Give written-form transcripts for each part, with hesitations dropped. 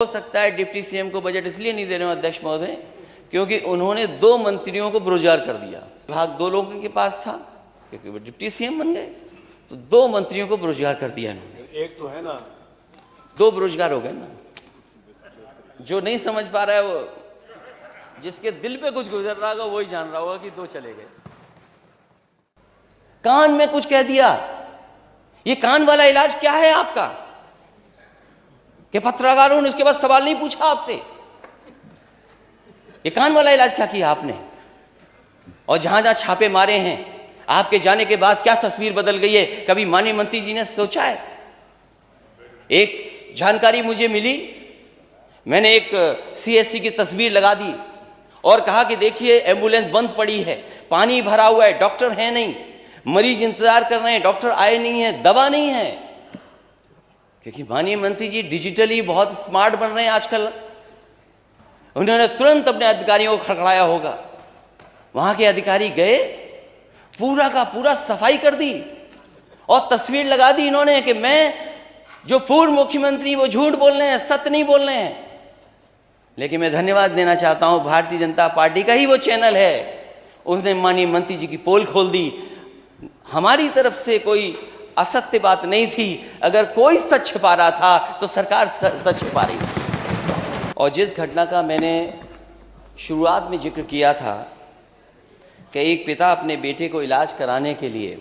हो सकता है डिप्टी सीएम को बजट इसलिए नहीं दे रहे हो अध्यक्ष महोदय, क्योंकि उन्होंने 2 मंत्रियों को बेरोजगार कर दिया। विभाग 2 लोगों के पास था, क्योंकि वो डिप्टी सीएम बन गए, तो 2 मंत्रियों को बेरोजगार कर दिया इन्होंने। एक तो है ना, 2 बेरोजगार हो गए ना। जो नहीं समझ पा रहा है, वो जिसके दिल पे कुछ गुजर रहा होगा वही जान रहा होगा कि 2 चले गए। कान में कुछ कह दिया। ये कान वाला इलाज क्या है आपका कि पत्रकारों ने उसके बाद सवाल नहीं पूछा आपसे? ये कान वाला इलाज क्या किया आपने? और जहां जहां छापे मारे हैं, आपके जाने के बाद क्या तस्वीर बदल गई है, कभी माननीय मंत्री जी ने सोचा है? एक जानकारी मुझे मिली, मैंने एक सीएससी की तस्वीर लगा दी और कहा कि देखिए एम्बुलेंस बंद पड़ी है, पानी भरा हुआ है, डॉक्टर है नहीं, मरीज इंतजार कर रहे हैं, डॉक्टर आए नहीं है, दवा नहीं है। क्योंकि माननीय मंत्री जी डिजिटली बहुत स्मार्ट बन रहे हैं आजकल। उन्होंने तुरंत अपने अधिकारियों को खड़खड़ाया होगा। वहां के अधिकारी गए, पूरा का पूरा सफाई कर दी और तस्वीर लगा दी इन्होंने कि मैं जो पूर्व मुख्यमंत्री वो झूठ बोल रहे हैं, सत्य नहीं बोल रहे हैं। लेकिन मैं धन्यवाद देना चाहता हूं, भारतीय जनता पार्टी का ही वो चैनल है, उसने माननीय मंत्री जी की पोल खोल दी। हमारी तरफ से कोई असत्य बात नहीं थी। अगर कोई सच छिपा रहा था तो सरकार सच छिपा रही थी। और जिस घटना का मैंने शुरुआत में जिक्र किया था कि एक पिता अपने बेटे को इलाज कराने के लिए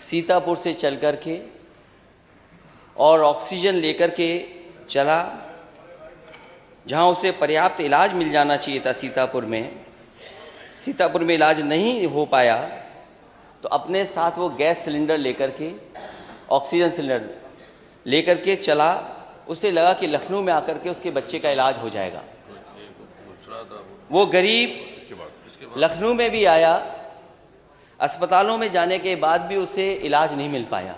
सीतापुर से चल कर के और ऑक्सीजन लेकर के चला, जहां उसे पर्याप्त इलाज मिल जाना चाहिए था सीतापुर में इलाज नहीं हो पाया, तो अपने साथ वो गैस सिलेंडर लेकर के, ऑक्सीजन सिलेंडर लेकर के चला। उसे लगा कि लखनऊ में आकर के उसके बच्चे का इलाज हो जाएगा। वो गरीब लखनऊ में भी आया, अस्पतालों में जाने के बाद भी उसे इलाज नहीं मिल पाया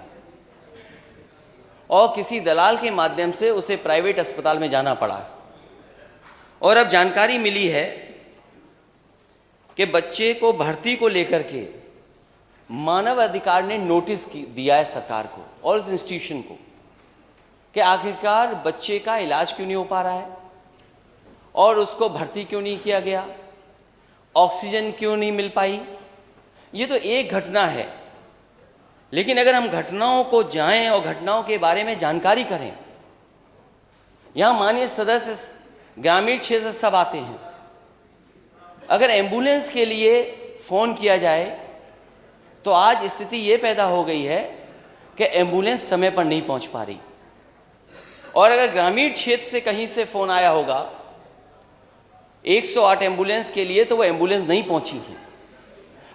और किसी दलाल के माध्यम से उसे प्राइवेट अस्पताल में जाना पड़ा। और अब जानकारी मिली है कि बच्चे को भर्ती को लेकर के मानव अधिकार ने नोटिस दिया है सरकार को और उस इंस्टीट्यूशन को कि आखिरकार बच्चे का इलाज क्यों नहीं हो पा रहा है और उसको भर्ती क्यों नहीं किया गया, ऑक्सीजन क्यों नहीं मिल पाई। ये तो एक घटना है, लेकिन अगर हम घटनाओं को जाएं और घटनाओं के बारे में जानकारी करें, यहां माननीय सदस्य ग्रामीण क्षेत्र से सब आते हैं। अगर एम्बुलेंस के लिए फोन किया जाए तो आज स्थिति ये पैदा हो गई है कि एम्बुलेंस समय पर नहीं पहुंच पा रही। और अगर ग्रामीण क्षेत्र से कहीं से फोन आया होगा 108 एम्बुलेंस के लिए, तो वो एम्बुलेंस नहीं पहुंची है।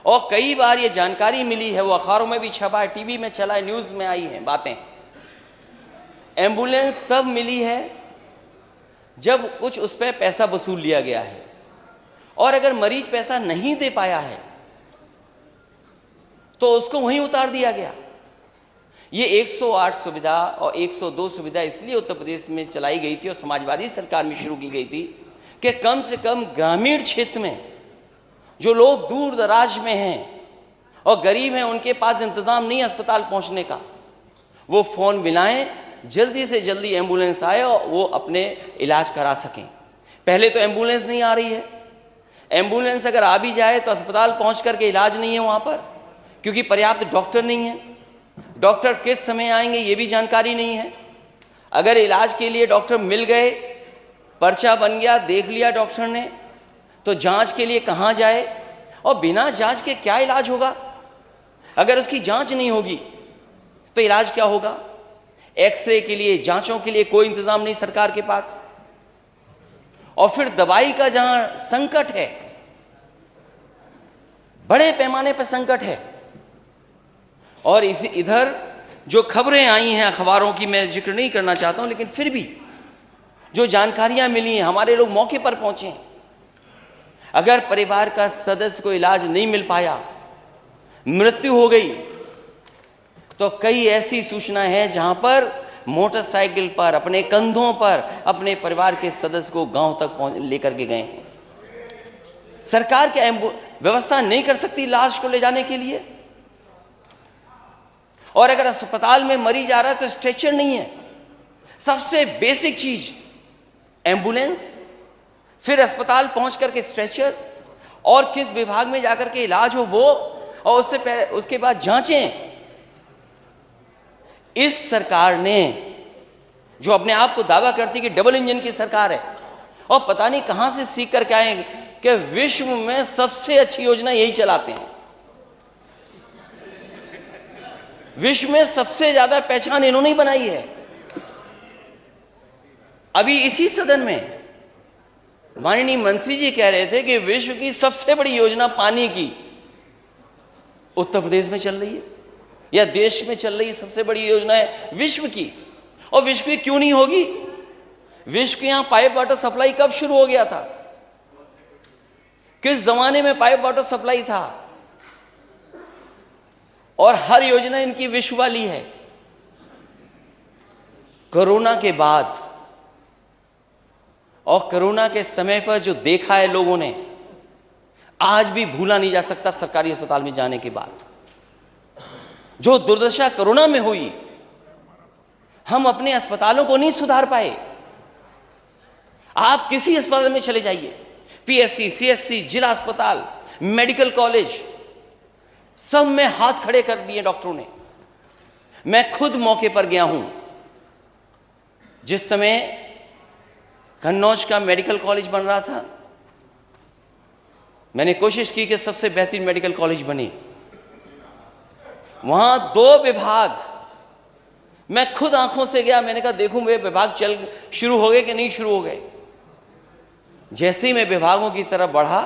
और कई बार ये जानकारी मिली है, वो अखबारों में भी छपा है, टीवी में चला है, न्यूज़ में आई हैं बातें। एम्बुलेंस तब मिली है जब कुछ उस पर पैसा वसूल लिया गया है, और अगर मरीज पैसा नहीं दे पाया है तो उसको वहीं उतार दिया गया। ये 108 सुविधा और 102 सुविधा इसलिए उत्तर प्रदेश में चलाई गई थी और समाजवादी सरकार में शुरू की गई थी कि कम से कम ग्रामीण क्षेत्र में जो लोग दूर दराज में हैं और गरीब हैं, उनके पास इंतजाम नहीं अस्पताल पहुंचने का, वो फ़ोन मिलाएं, जल्दी से जल्दी एम्बुलेंस आए और वो अपने इलाज करा सकें। पहले तो एम्बुलेंस नहीं आ रही है, एम्बुलेंस अगर आ भी जाए तो अस्पताल पहुंच करके इलाज नहीं है वहाँ पर, क्योंकि पर्याप्त डॉक्टर नहीं है। डॉक्टर किस समय आएंगे ये भी जानकारी नहीं है। अगर इलाज के लिए डॉक्टर मिल गए, पर्चा बन गया, देख लिया डॉक्टर ने, तो जांच के लिए कहाँ जाए? और बिना जांच के क्या इलाज होगा? अगर उसकी जांच नहीं होगी तो इलाज क्या होगा? एक्सरे के लिए, जांचों के लिए कोई इंतजाम नहीं सरकार के पास। और फिर दवाई का जहां संकट है, बड़े पैमाने पर संकट है। और इधर जो खबरें आई हैं अखबारों की, मैं जिक्र नहीं करना चाहता हूं, लेकिन फिर भी जो जानकारियां मिली हैं, हमारे लोग मौके पर पहुंचे हैं। अगर परिवार का सदस्य को इलाज नहीं मिल पाया, मृत्यु हो गई, तो कई ऐसी सूचना है जहां पर मोटरसाइकिल पर, अपने कंधों पर अपने परिवार के सदस्य को गांव तक लेकर के गए हैं। सरकार क्या व्यवस्था नहीं कर सकती लाश को ले जाने के लिए? और अगर अस्पताल में मरीज आ रहा है तो स्ट्रेचर नहीं है। सबसे बेसिक चीज एम्बुलेंस, फिर अस्पताल पहुंच करके स्ट्रेचर्स, और किस विभाग में जाकर के इलाज हो वो, और उसके बाद जांचें। इस सरकार ने, जो अपने आप को दावा करती है कि डबल इंजन की सरकार है, और पता नहीं कहां से सीख करके आए कि विश्व में सबसे अच्छी योजना यही चलाते हैं। विश्व में सबसे ज्यादा पहचान इन्होंने ही बनाई है। अभी इसी सदन में माननीय मंत्री जी कह रहे थे कि विश्व की सबसे बड़ी योजना पानी की उत्तर प्रदेश में चल रही है, या देश में चल रही है। सबसे बड़ी योजना है विश्व की, और विश्व की क्यों नहीं होगी? विश्व के यहां पाइप वाटर सप्लाई कब शुरू हो गया था? किस जमाने में पाइप वाटर सप्लाई था? और हर योजना इनकी विश्व वाली है। कोरोना के बाद और कोरोना के समय पर जो देखा है लोगों ने, आज भी भूला नहीं जा सकता। सरकारी अस्पताल में जाने के बाद जो दुर्दशा कोरोना में हुई, हम अपने अस्पतालों को नहीं सुधार पाए। आप किसी अस्पताल में चले जाइए, पीएससी, सीएससी, जिला अस्पताल, मेडिकल कॉलेज, सब में हाथ खड़े कर दिए डॉक्टरों ने। मैं खुद मौके पर गया हूं जिस समय कन्नौज का मेडिकल कॉलेज बन रहा था। मैंने कोशिश की कि सबसे बेहतरीन मेडिकल कॉलेज बने। वहां 2 विभाग, मैं खुद आंखों से गया, मैंने कहा देखूं वे विभाग चल शुरू हो गए कि नहीं शुरू हो गए। जैसे ही मैं विभागों की तरफ बढ़ा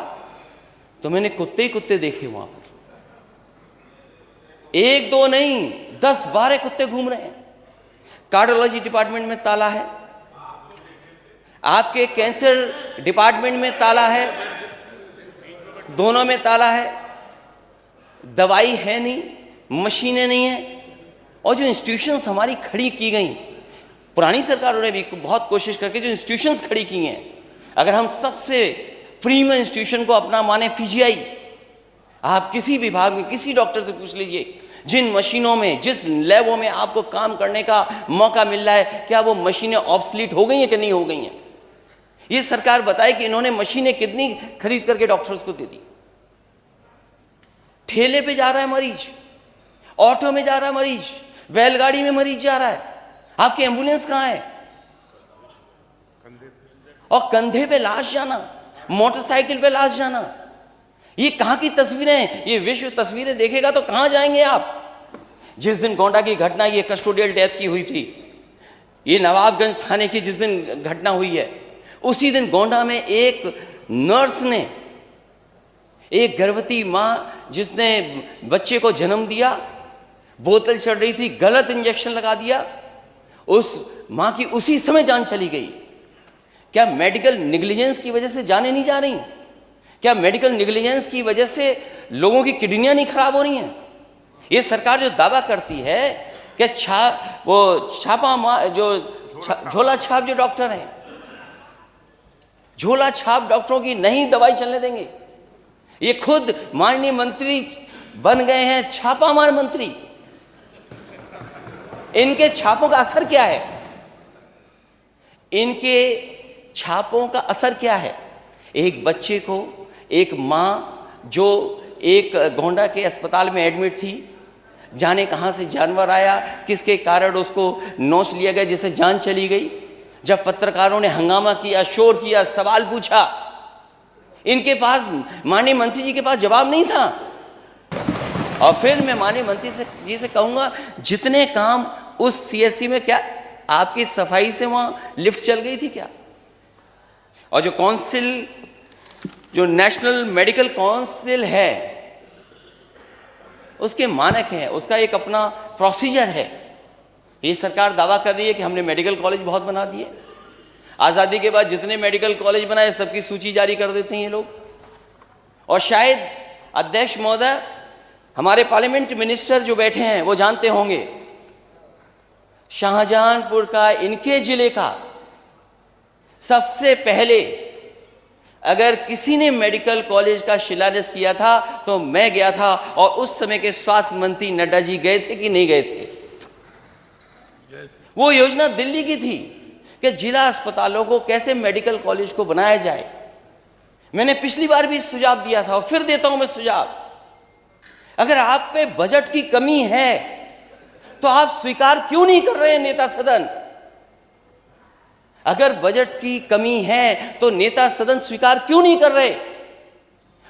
तो मैंने कुत्ते ही कुत्ते देखे वहां पर। 1-2 नहीं, 10-12 कुत्ते घूम रहे हैं। कार्डियोलॉजी डिपार्टमेंट में ताला है, आपके कैंसर डिपार्टमेंट में ताला है, दोनों में ताला है। दवाई है नहीं, मशीनें नहीं है, और जो इंस्टीट्यूशंस हमारी खड़ी की गई, पुरानी सरकारों ने भी बहुत कोशिश करके जो इंस्टीट्यूशंस खड़ी की हैं, अगर हम सबसे प्रीमियम इंस्टीट्यूशन को अपना माने, पीजीआई, आप किसी विभाग में किसी डॉक्टर से पूछ लीजिए, जिन मशीनों में, जिस लैबों में आपको काम करने का मौका मिल रहा है, क्या वो मशीनें ऑब्सलीट हो गई हैं कि नहीं हो गई हैं? ये सरकार बताए कि इन्होंने मशीनें कितनी खरीद करके डॉक्टर्स को दे दी। ठेले पे जा रहा है मरीज, ऑटो में जा रहा है मरीज, बैलगाड़ी में मरीज जा रहा है, आपकी एम्बुलेंस कहां है? और कंधे पे लाश जाना, मोटरसाइकिल पे लाश जाना, ये कहां की तस्वीरें हैं? ये विश्व तस्वीरें देखेगा तो कहां जाएंगे आप? जिस दिन गोंडा की घटना, ये कस्टोडियल डेथ की हुई थी, ये नवाबगंज थाने की जिस दिन घटना हुई है, उसी दिन गोंडा में एक नर्स ने, एक गर्भवती मां जिसने बच्चे को जन्म दिया, बोतल चढ़ रही थी, गलत इंजेक्शन लगा दिया, उस मां की उसी समय जान चली गई। क्या मेडिकल नेग्लिजेंस की वजह से जानें नहीं जा रही? क्या मेडिकल नेग्लिजेंस की वजह से लोगों की किडनियां नहीं खराब हो रही हैं? ये सरकार जो दावा करती है कि झोला छाप जो डॉक्टर हैं, झोला छाप डॉक्टरों की नहीं दवाई चलने देंगे। ये खुद माननीय मंत्री बन गए हैं छापामार मंत्री। इनके छापों का असर क्या है? इनके छापों का असर क्या है? एक बच्चे को, एक मां जो एक गोंडा के अस्पताल में एडमिट थी, जाने कहां से जानवर आया, किसके कारण उसको नोच लिया गया, जिससे जान चली गई। जब पत्रकारों ने हंगामा किया, शोर किया, सवाल पूछा, इनके पास, माननीय मंत्री जी के पास जवाब नहीं था। और फिर मैं माननीय मंत्री जी से कहूंगा, जितने काम उस सीएससी में, क्या आपकी सफाई से वहां लिफ्ट चल गई थी क्या? और जो काउंसिल, जो नेशनल मेडिकल काउंसिल है, उसके मानक हैं, उसका एक अपना प्रोसीजर है। ये सरकार दावा कर रही है कि हमने मेडिकल कॉलेज बहुत बना दिए। आज़ादी के बाद जितने मेडिकल कॉलेज बनाए सबकी सूची जारी कर देते हैं ये लोग। और शायद अध्यक्ष महोदय, हमारे पार्लियामेंट मिनिस्टर जो बैठे हैं वो जानते होंगे, शाहजहांपुर का, इनके जिले का सबसे पहले अगर किसी ने मेडिकल कॉलेज का शिलान्यास किया था तो मैं गया था। और उस समय के स्वास्थ्य मंत्री नड्डा जी गए थे कि नहीं गए थे? वो योजना दिल्ली की थी कि जिला अस्पतालों को कैसे मेडिकल कॉलेज को बनाया जाए। मैंने पिछली बार भी सुझाव दिया था और फिर देता हूं मैं सुझाव। अगर आप पे बजट की कमी है तो आप स्वीकार क्यों नहीं कर रहे हैं नेता सदन? अगर बजट की कमी है तो नेता सदन स्वीकार क्यों नहीं कर रहे?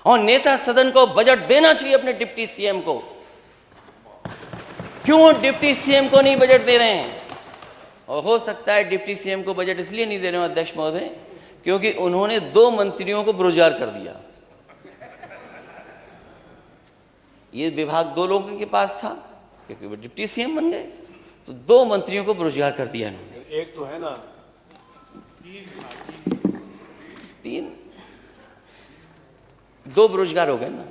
और नेता सदन को बजट देना चाहिए अपने डिप्टी सीएम को। क्यों डिप्टी सीएम को नहीं बजट दे रहे हैं? और हो सकता है डिप्टी सीएम को बजट इसलिए नहीं दे रहे हैं अध्यक्ष महोदय, क्योंकि उन्होंने 2 मंत्रियों को बेरोजगार कर दिया। ये विभाग 2 लोगों के पास था, क्योंकि वो डिप्टी सीएम बन गए, तो 2 मंत्रियों को बेरोजगार कर दिया इन्होंने। एक तो है ना 3 2 बेरोजगार हो गए ना।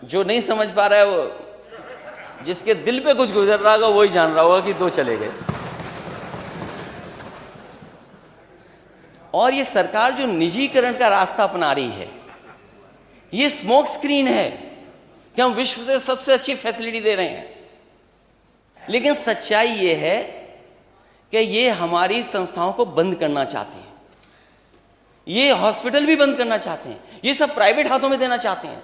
जो नहीं समझ पा रहा है, वो जिसके दिल पे कुछ गुजर रहा होगा वही जान रहा होगा कि 2 चले गए। और ये सरकार जो निजीकरण का रास्ता अपना रही है, ये स्मोक स्क्रीन है कि हम विश्व से सबसे अच्छी फैसिलिटी दे रहे हैं, लेकिन सच्चाई ये है कि ये हमारी संस्थाओं को बंद करना चाहते हैं। ये हॉस्पिटल भी बंद करना चाहते हैं, ये सब प्राइवेट हाथों में देना चाहते हैं।